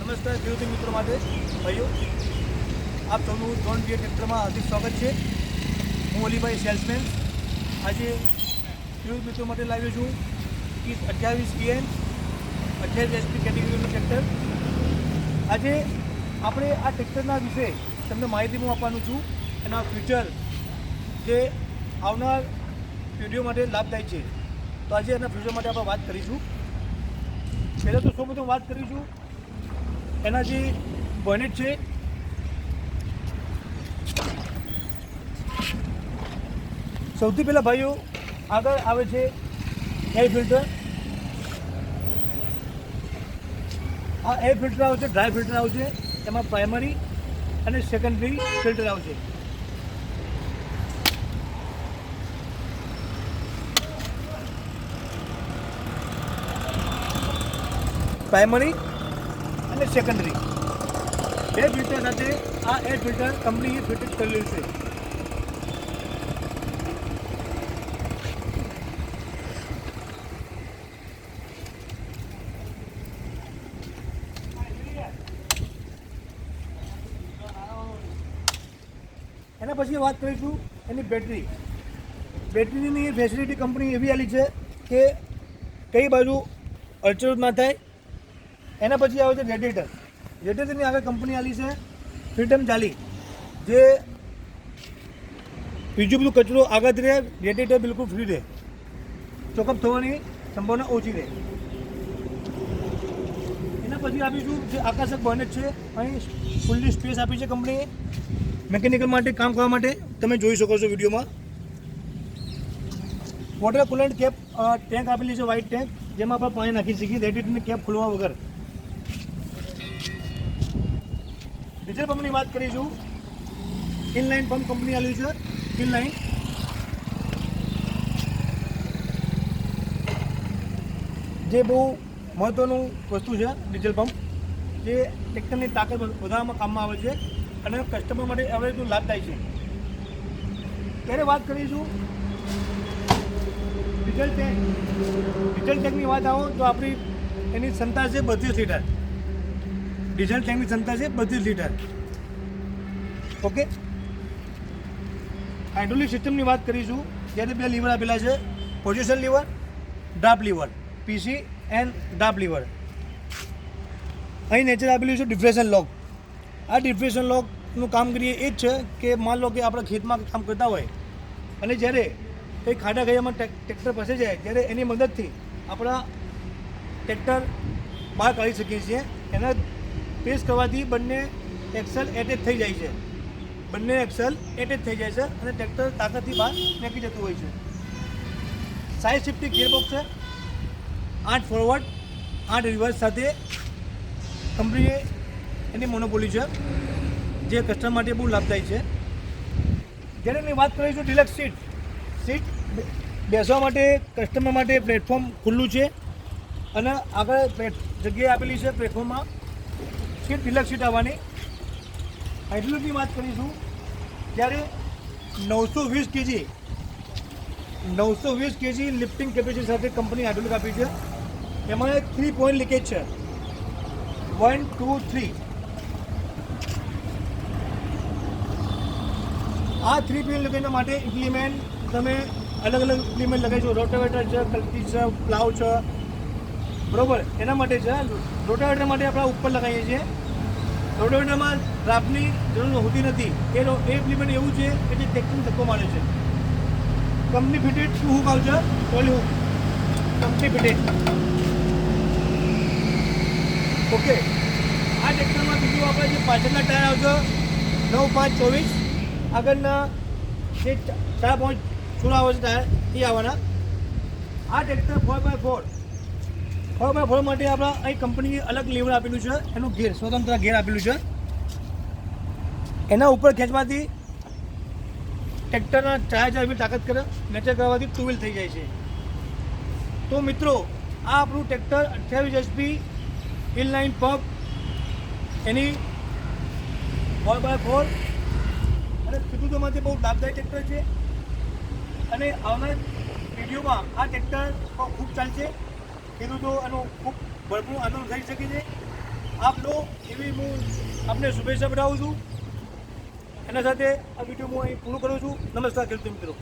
નમસ્કાર ખેડૂત મિત્રો માટે ભાઈઓ, આપ સૌનું જોન ડીયર ટ્રેક્ટરમાં હાર્દિક સ્વાગત છે. હું અલીભાઈ સેલ્સમેન. આજે ખેડૂત મિત્રો માટે લાવ્યો છું 28 PN 28 HP કેટેગરીનું ટ્રેક્ટર. આજે આપણે આ ટ્રેક્ટરના વિશે તમને માહિતી હું આપવાનું છું. એના ફ્યુચર જે આવનાર પેઢીઓ માટે લાભદાયી છે. તો આજે એના ફ્યુચર માટે આપણે વાત કરીશું. પહેલાં તો સૌપ્રથમ વાત કરીશું એના જે બોનેટ છે. સૌથી પહેલાં ભાઈઓ આગળ આવે છે એર ફિલ્ટર. આ એર ફિલ્ટર આવશે, ડ્રાય ફિલ્ટર આવશે. એમાં પ્રાઇમરી અને સેકન્ડરી ફિલ્ટર આવશે. પ્રાઇમરી અને સેકન્ડરી બે ફિલ્ટર સાથે આ એર ફિલ્ટર કંપનીએ ફિટ કરેલું છે. એના પછી વાત કરીશું એની બેટરી. બેટરીની ફેસિલિટી કંપની એવી આલી છે કે કઈ બાજુ અડચણ ના થાય. એના પછી આવે છે રેડિએટર. રેડિએટરની આગળ કંપની આલી છે ફ્રીડમ જાલી, જે બીજું બધું કચરો આગળ રહે, રેડિએટર બિલકુલ ફ્રી રહે, ચોકઅપ થવાની સંભાવના ઓછી રહે. એના પછી આપીશું જે આકર્ષક બોનેટ છે. અહીં ફૂલ્લી સ્પેસ આપી છે કંપનીએ મેકેનિકલ માટે કામ કરવા માટે. તમે જોઈ શકો છો વિડીયોમાં. વોટર કુલન્ટ કેપ ટેન્ક આપેલી છે, વ્હાઇટ ટેન્ક, જેમાં આપણે પાણી નાખી શકીએ રેડિએટરની કેપ ખોલવા વગર. ડીઝલ પંપની વાત કરીશું. ઇનલાઇન પંપ કંપની આવેલી છે. ઇનલાઇન જે બહુ મહત્ત્વનું વસ્તુ છે. ડીઝલ પંપ જે ટ્રેક્ટરની તાકાત વધારવામાં કામમાં આવે છે અને કસ્ટમર માટે હવે તો લાભદાયી છે. ત્યારે વાત કરીશું ડીઝલ ટેન્ક. ડીઝલ ટેન્કની વાત આવો તો આપણી એની ક્ષમતા છે 32 લીટર. ડીઝલ ટેન્કની ક્ષમતા છે 32 લીટર. ઓકે. હાઇડ્રોલિક સિસ્ટમની વાત કરીશું. જ્યારે બે લીવર આપેલા છે, position lever, draft lever, PC and draft lever. અહીં નેચર આપેલું છે ડિફ્રેશન લોક. આ ડિફ્રેશન લોકનું કામગીરી એ જ છે કે માન લો કે આપણે ખેતમાં કામ કરતા હોય અને જ્યારે કંઈ ખાડા ખૈયામાં ટ્રેક્ટર ફસે જાય, ત્યારે એની મદદથી આપણા ટ્રેક્ટર બહાર કાઢી શકીએ છીએ. એના પ્રેસ કરવાથી બંને એક્સલ એટેચ થઈ જાય છે. બંને એક્સલ એટેચ થઈ જાય છે અને ટ્રેક્ટર તાકાતથી બહાર નીકળી જતું હોય છે. સાઇડ શિફ્ટિંગ ગિયરબોક્સ છે. 8 ફોરવર્ડ 8 રિવર્સ સાથે કંપનીએ એની મોનોપોલી છે, જે કસ્ટમર માટે બહુ લાભદાયી છે. જ્યારે એની વાત કરીશું ડિલક્સ સીટ. સીટ બેસવા માટે કસ્ટમર માટે પ્લેટફોર્મ ખુલ્લું છે અને આગળ જગ્યાએ આપેલી છે પ્લેટફોર્મમાં. સીટ ડિલક્સ સીટ આવવાની. હાઇડ્રોલિકની વાત કરીશું. જ્યારે 920 kg લિફ્ટિંગ કેપેસિટી સાથે કંપની હાઇડ્રોલિક આપી છે. એમાં 3 પોઈન્ટ લીકેજ છે. 1 2 3. આ 3 પોઈન્ટ લીકેજના માટે ઇમ્પ્લિમેન્ટ તમે અલગ અલગ ઇમ્પ્લિમેન્ટ લગાવી છો. રોટાવેટર છે, કલ્ટી છે, પ્લાવ છે, બરાબર. એના માટે છે. રોટાવેટર માટે આપણે ઉપર લગાવીએ છીએ. રોટાવેટરમાં ડ્રાફ્ટની જરૂર હોતી નથી. એ ઇમ્પ્લિમેન્ટ એવું છે કે જે ટેક્સને ધક્કો મારે છે. કંપની ફિટેડ હુક આવશે, Toli hook company fitted. Okay. આ ટ્રેક્ટરમાં બીજું આપણે જે પાછળના ટાયર આવશે 9.5 24, આગળના જે 4.16 આવે છે ટાયર એ આવવાના. આ ટ્રેક્ટર 4x4 માટે આપણા અહીં કંપનીએ અલગ લીવર આપેલું છે. એનું ગેર સ્વતંત્ર ગેર આપેલું છે. એના ઉપર ખેંચવાથી ટ્રેક્ટરના ટાયર જેવી તાકાત કરે, નેચર કરવાથી 2 વ્હીલ થઈ જાય છે. તો મિત્રો, આ આપણું ટ્રેક્ટર 28 HP ઇનલાઇન પંપ, એની 4x4 અને ખેડૂતો બહુ લાભદાયી ટ્રેક્ટર છે. અને આવનાર વિડીયોમાં આ ટ્રેક્ટર ખૂબ ચાલશે. ખેડૂતો એનો ખૂબ ભરપૂર આનંદ થઈ શકે છે. આપ લો એવી હું આપને શુભેચ્છા પઠાવું છું. એના સાથે આ વિડીયો હું અહીં પૂરું કરું છું. નમસ્કાર ખેડૂત મિત્રો.